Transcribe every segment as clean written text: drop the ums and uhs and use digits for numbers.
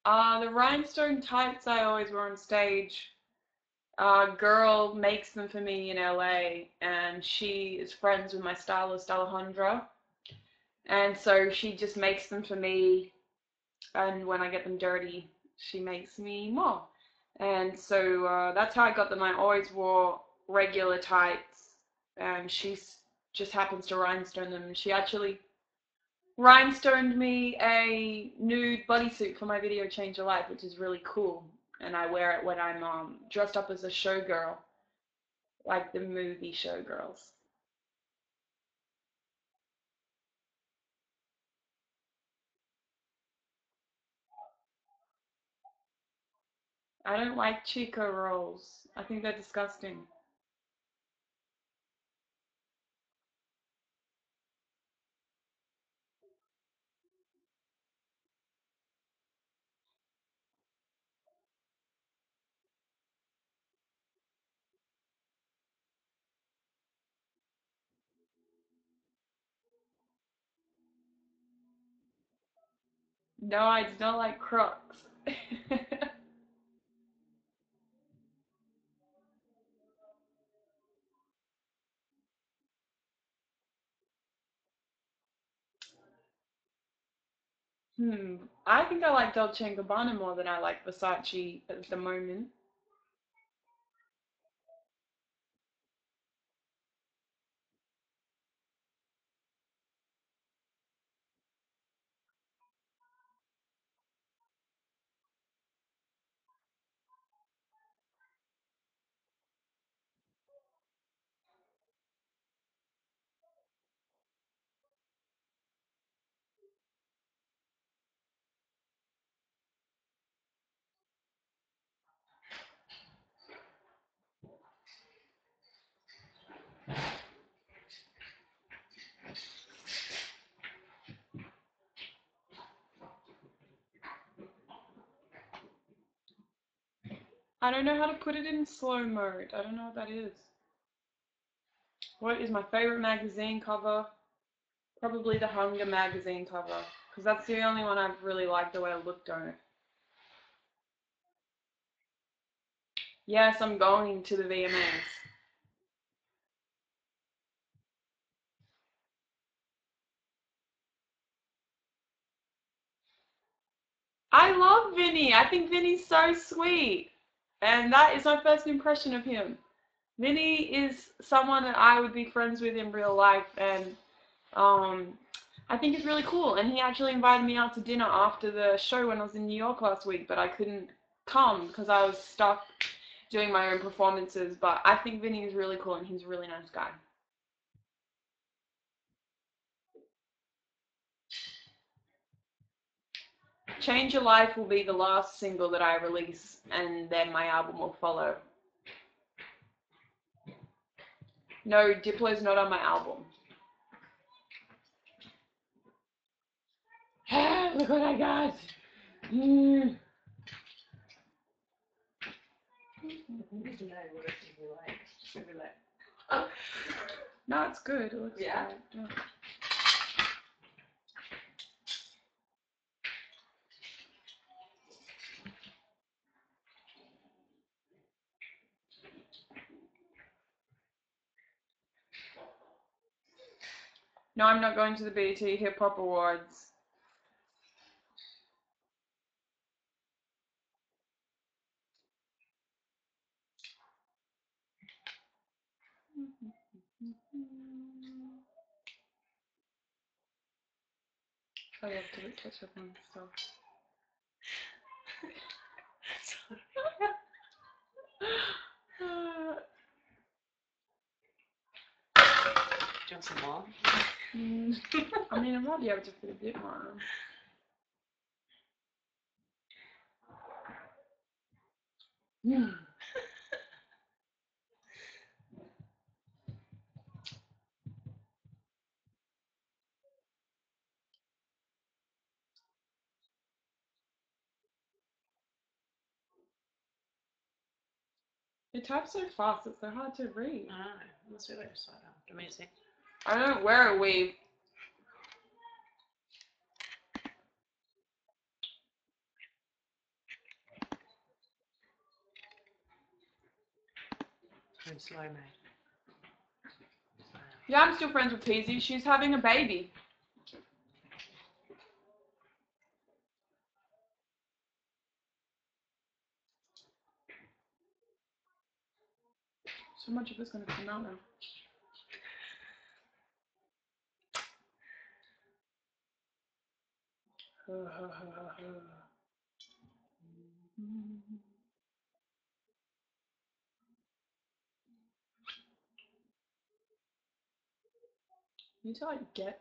The rhinestone tights I always wear on stage. A girl makes them for me in LA, and she is friends with my stylist Alejandra, and so she just makes them for me. And when I get them dirty, she makes me more. And so that's how I got them. I always wore regular tights, and she just happens to rhinestone them. She actually rhinestoned me a nude bodysuit for my video Change Your Life, which is really cool. And I wear it when I'm dressed up as a showgirl, like the movie Showgirls. I don't like Chico rolls. I think they're disgusting. No, I do not like Crocs. I think I like Dolce& and Gabbana more than I like Versace at the moment. I don't know how to put it in slow mode. I don't know what that is. What is my favorite magazine cover? Probably the Hunger magazine cover, because that's the only one I've really liked the way it looked on it. Yes, I'm going to the VMAs. I love Vinny. I think Vinny's so sweet. And that is my first impression of him. Vinny is someone that I would be friends with in real life, and um, I think it's really cool. And he actually invited me out to dinner after the show when I was in New York last week, but I couldn't come because I was stuck doing my own performances. But I think Vinny is really cool, and he's a really nice guy. Change Your Life will be the last single that I release, and then my album will follow. No, Diplo's not on my album. Look what I got. Mm. No, it's good. It looks Yeah. good. Yeah. No, I'm not going to the BET Hip Hop Awards. I love to put ketchup on stuff. Do you want some more? I mean, I might be able to put a bit more on. It types so fast, it's so hard to read. I know. Let's do it. So amazing. I don't wear a weave. in slow mode. Yeah, I'm still friends with Peasy. She's having a baby. So much of this going to come out now. You need to like get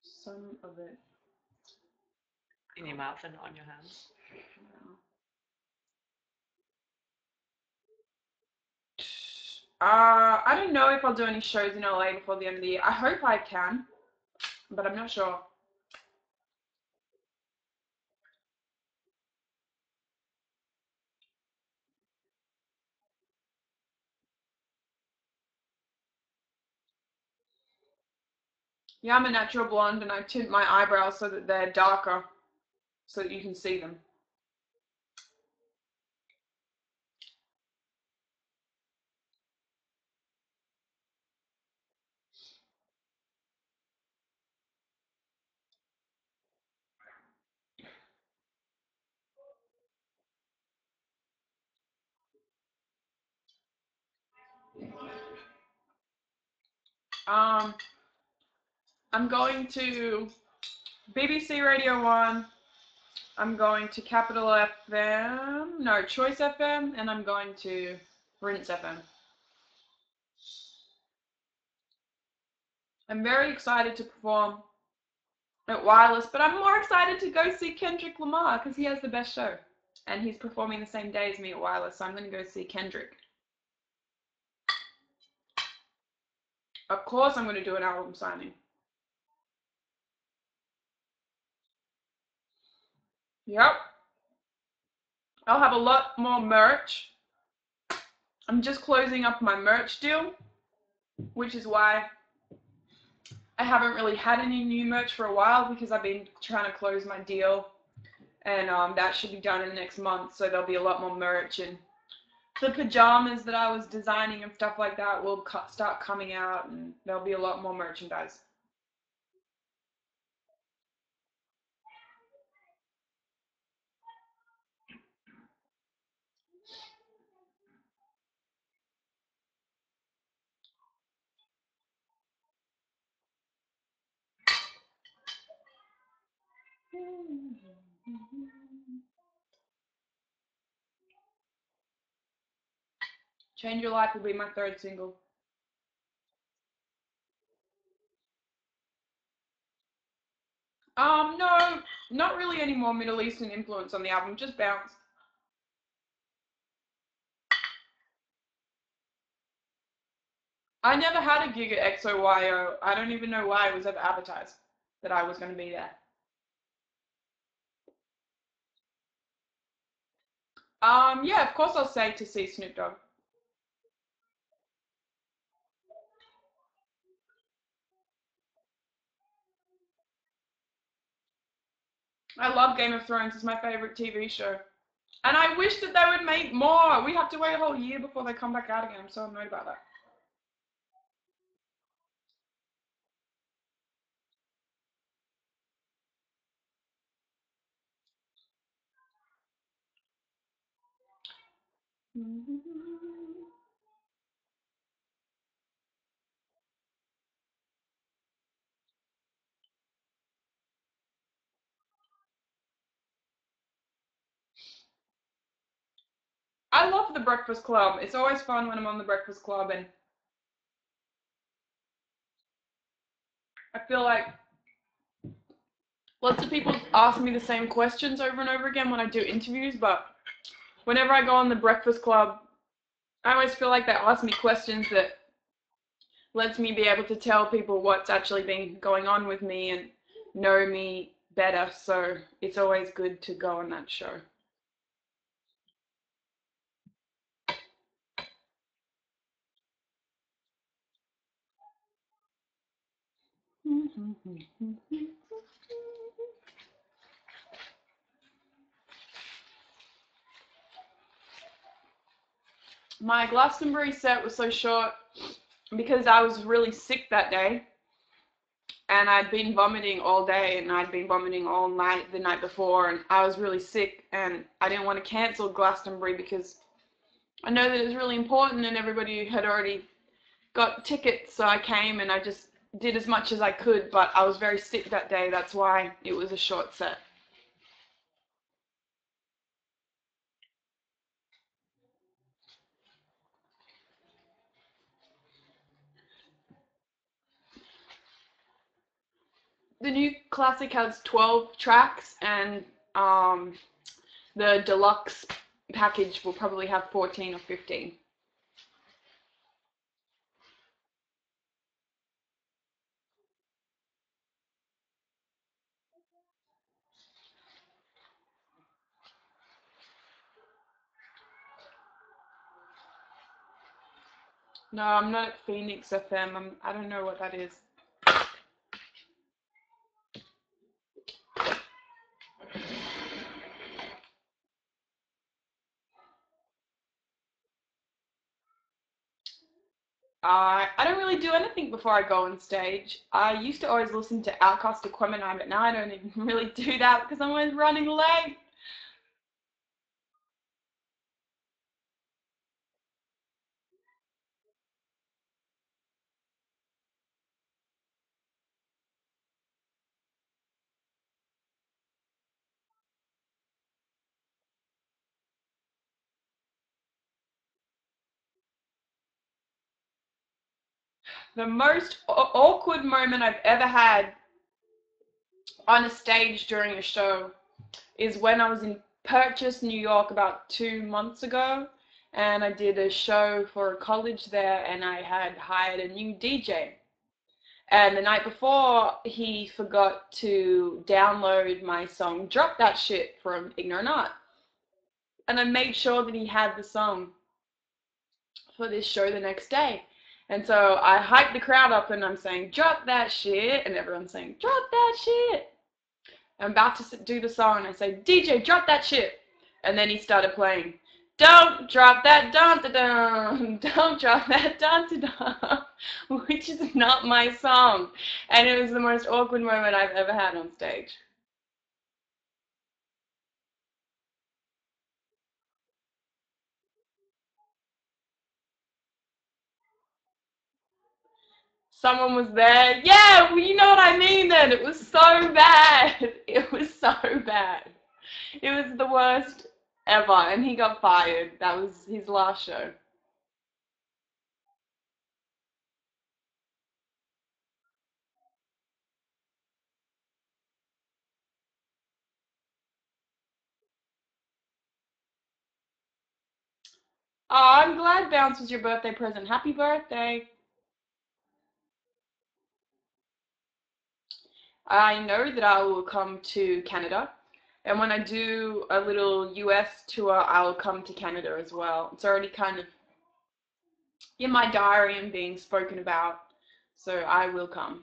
some of it in your mouth and not on your hands. I don't know if I'll do any shows in LA before the end of the year. I hope I can, but I'm not sure. Yeah, I'm a natural blonde and I tint my eyebrows so that they're darker so that you can see them. I'm going to BBC Radio 1, I'm going to Capital FM, no, Choice FM, and I'm going to Rinse FM. I'm very excited to perform at Wireless, but I'm more excited to go see Kendrick Lamar because he has the best show. And he's performing the same day as me at Wireless, so I'm going to go see Kendrick. Of course I'm going to do an album signing. Yep. I'll have a lot more merch. I'm just closing up my merch deal, which is why I haven't really had any new merch for a while because I've been trying to close my deal. And that should be done in the next month, so there'll be a lot more merch. And the pajamas that I was designing and stuff like that will start coming out, and there'll be a lot more merchandise. Change Your Life will be my third single. No, not really any more Middle Eastern influence on the album, just bounce. I never had a gig at XOYO. I don't even know why it was ever advertised that I was going to be there. Yeah, of course I'll say to see Snoop Dogg. I love Game of Thrones. It's my favorite TV show. And I wish that they would make more. We have to wait a whole year before they come back out again. I'm so annoyed about that. I love The Breakfast Club. It's always fun when I'm on The Breakfast Club, and I feel like lots of people ask me the same questions over and over again when I do interviews, but whenever I go on The Breakfast Club, I always feel like they ask me questions that lets me be able to tell people what's actually been going on with me and know me better, so it's always good to go on that show. My Glastonbury set was so short because I was really sick that day, and I'd been vomiting all day, and I'd been vomiting all night the night before, and I was really sick, and I didn't want to cancel Glastonbury because I know that it was really important and everybody had already got tickets, so I came and I just did as much as I could, but I was very sick that day. That's why it was a short set. The new classic has 12 tracks, and the deluxe package will probably have 14 or 15. No, I'm not at Phoenix FM. I don't know what that is. I don't really do anything before I go on stage. I used to always listen to Outcast Aquemini, but now I don't even really do that because I'm always running late. The most awkward moment I've ever had on a stage during a show is when I was in Purchase, New York about 2 months ago, and I did a show for a college there, and I had hired a new DJ. And the night before, he forgot to download my song Drop That Shit from Ignorant Art. And I made sure that he had the song for this show the next day. And so I hyped the crowd up and I'm saying, drop that shit. And everyone's saying, drop that shit. I'm about to do the song and I say, DJ, drop that shit. And then he started playing, don't drop that dun da dun, don't drop that dun da dun, which is not my song. And it was the most awkward moment I've ever had on stage. Someone was there. Yeah, well, you know what I mean then. It was so bad. It was so bad. It was the worst ever, and he got fired. That was his last show. Oh, I'm glad Bounce was your birthday present. Happy birthday. I know that I will come to Canada, and when I do a little US tour, I'll come to Canada as well. It's already kind of in my diary and being spoken about, so I will come.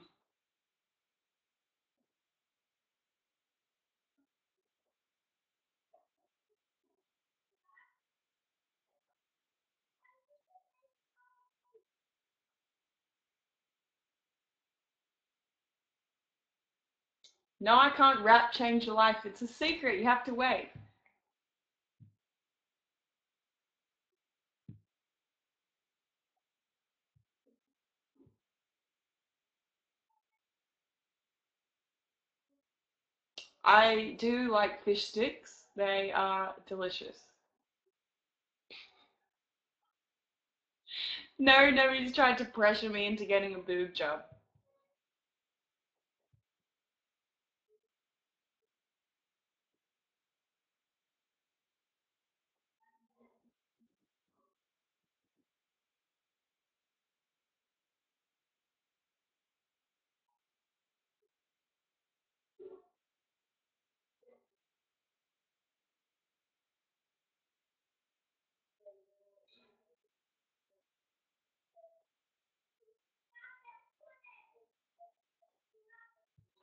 No, I can't rap change your life. It's a secret. You have to wait. I do like fish sticks. They are delicious. No, nobody's tried to pressure me into getting a boob job.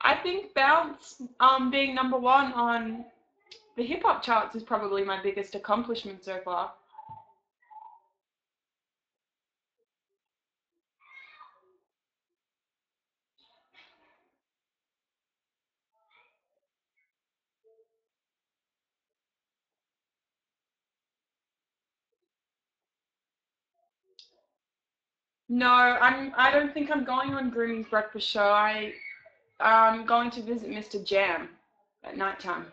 I think Bounce being number one on the hip hop charts is probably my biggest accomplishment so far. No, I don't think I'm going on Groomy's breakfast show. I'm going to visit Mr. Jam at nighttime.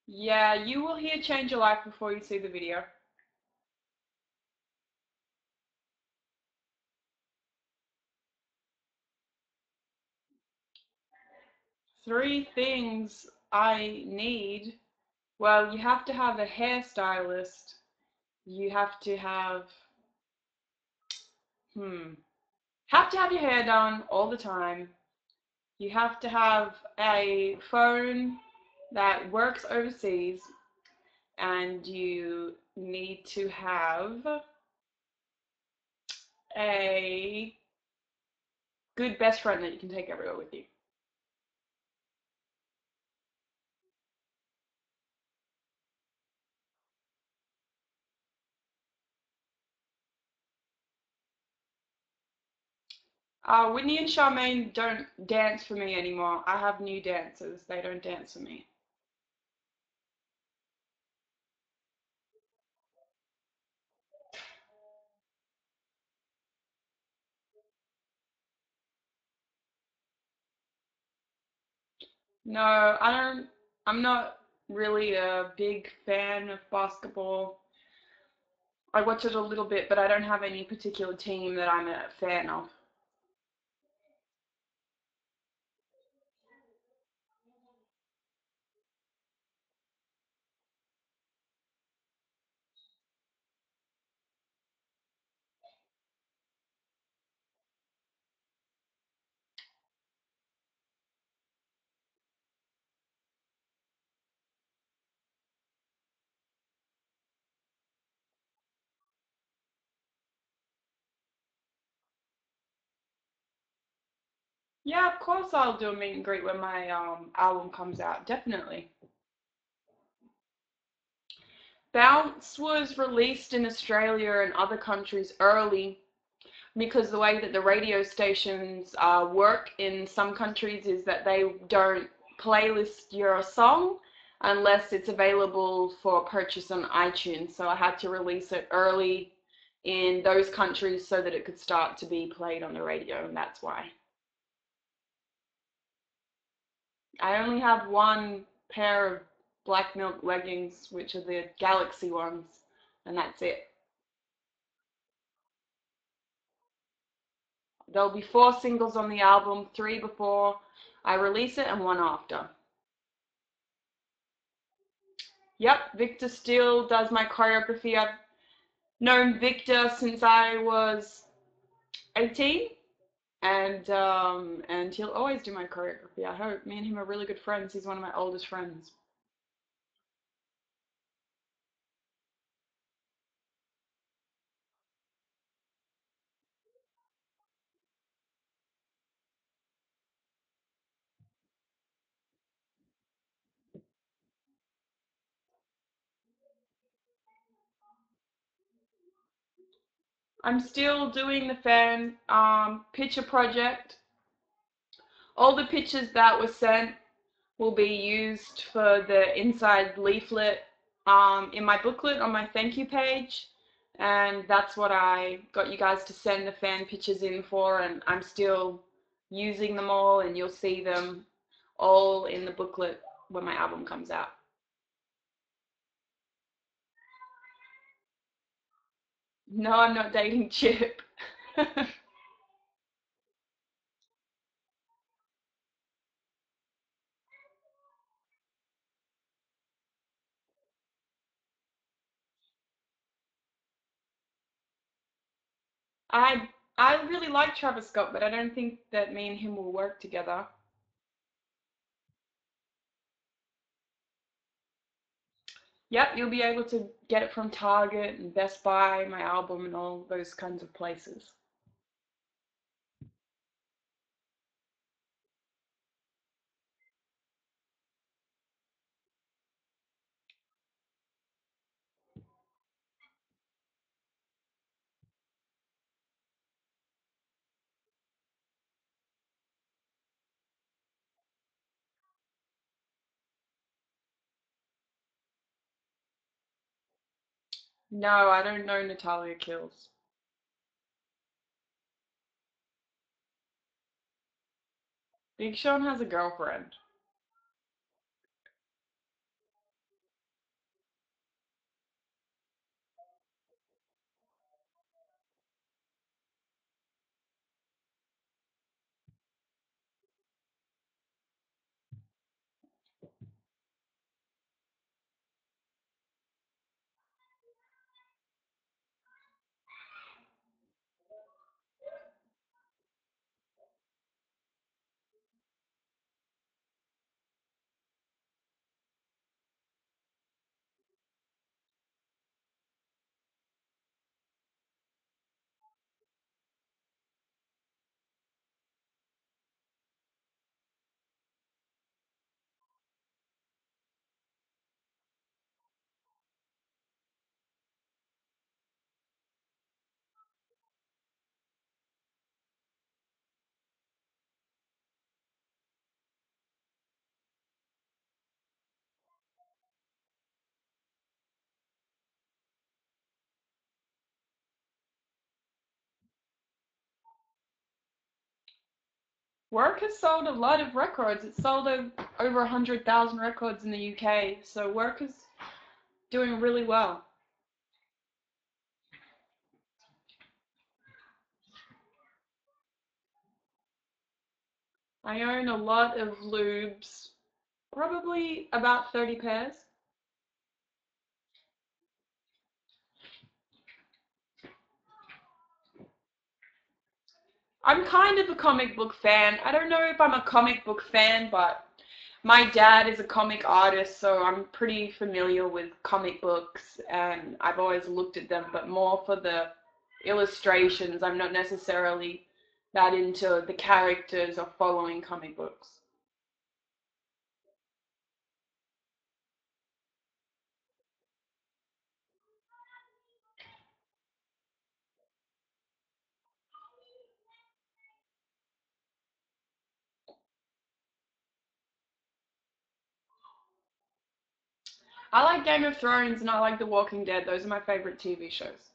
Yeah, you will hear Change Your Life before you see the video. Three things I need. Well, you have to have a hairstylist. You hmm, have to have your hair done all the time. You have to have a phone that works overseas, and you need to have a good best friend that you can take everywhere with you. Whitney and Charmaine don't dance for me anymore. I have new dancers. They don't dance for me. No, I don't. I'm not really a big fan of basketball. I watch it a little bit, but I don't have any particular team that I'm a fan of. Yeah, of course I'll do a meet and greet when my album comes out. Definitely. Bounce was released in Australia and other countries early because the way that the radio stations work in some countries is that they don't playlist your song unless it's available for purchase on iTunes. So I had to release it early in those countries so that it could start to be played on the radio, and that's why. I only have one pair of black milk leggings, which are the Galaxy ones, and that's it. There'll be four singles on the album, three before I release it and one after. Yep, Victor still does my choreography. I've known Victor since I was 18, and he'll always do my choreography. I hope. Me and him are really good friends. He's one of my oldest friends. I'm still doing the fan picture project. All the pictures that were sent will be used for the inside leaflet in my booklet on my thank you page. And that's what I got you guys to send the fan pictures in for, and I'm still using them all, and you'll see them all in the booklet when my album comes out. No, I'm not dating Chip. I I really like Travis Scott, but I don't think that me and him will work together. Yep, you'll be able to get it from Target and Best Buy, my album, and all those kinds of places. No, I don't know Natalia Kills. Big Sean has a girlfriend. Work has sold a lot of records. It sold over 100,000 records in the UK, so Work is doing really well. I own a lot of lubes, probably about 30 pairs. I'm kind of a comic book fan. I don't know if I'm a comic book fan, but my dad is a comic artist, so I'm pretty familiar with comic books and I've always looked at them, but more for the illustrations. I'm not necessarily that into the characters or following comic books. I like Game of Thrones and I like The Walking Dead. Those are my favorite TV shows.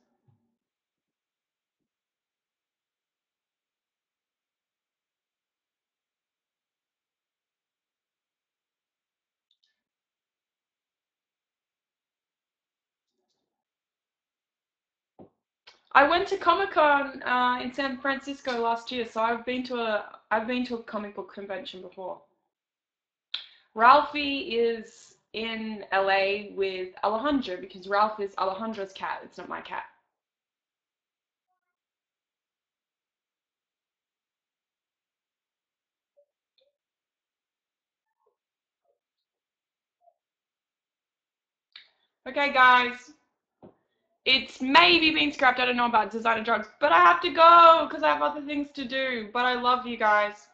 I went to Comic Con in San Francisco last year, so I've been to a comic book convention before. Ralphie is in LA with Alejandro because Ralph is Alejandro's cat. It's not my cat. Okay, guys, it's maybe been scrapped. I don't know about designer drugs, but I have to go because I have other things to do. But I love you guys.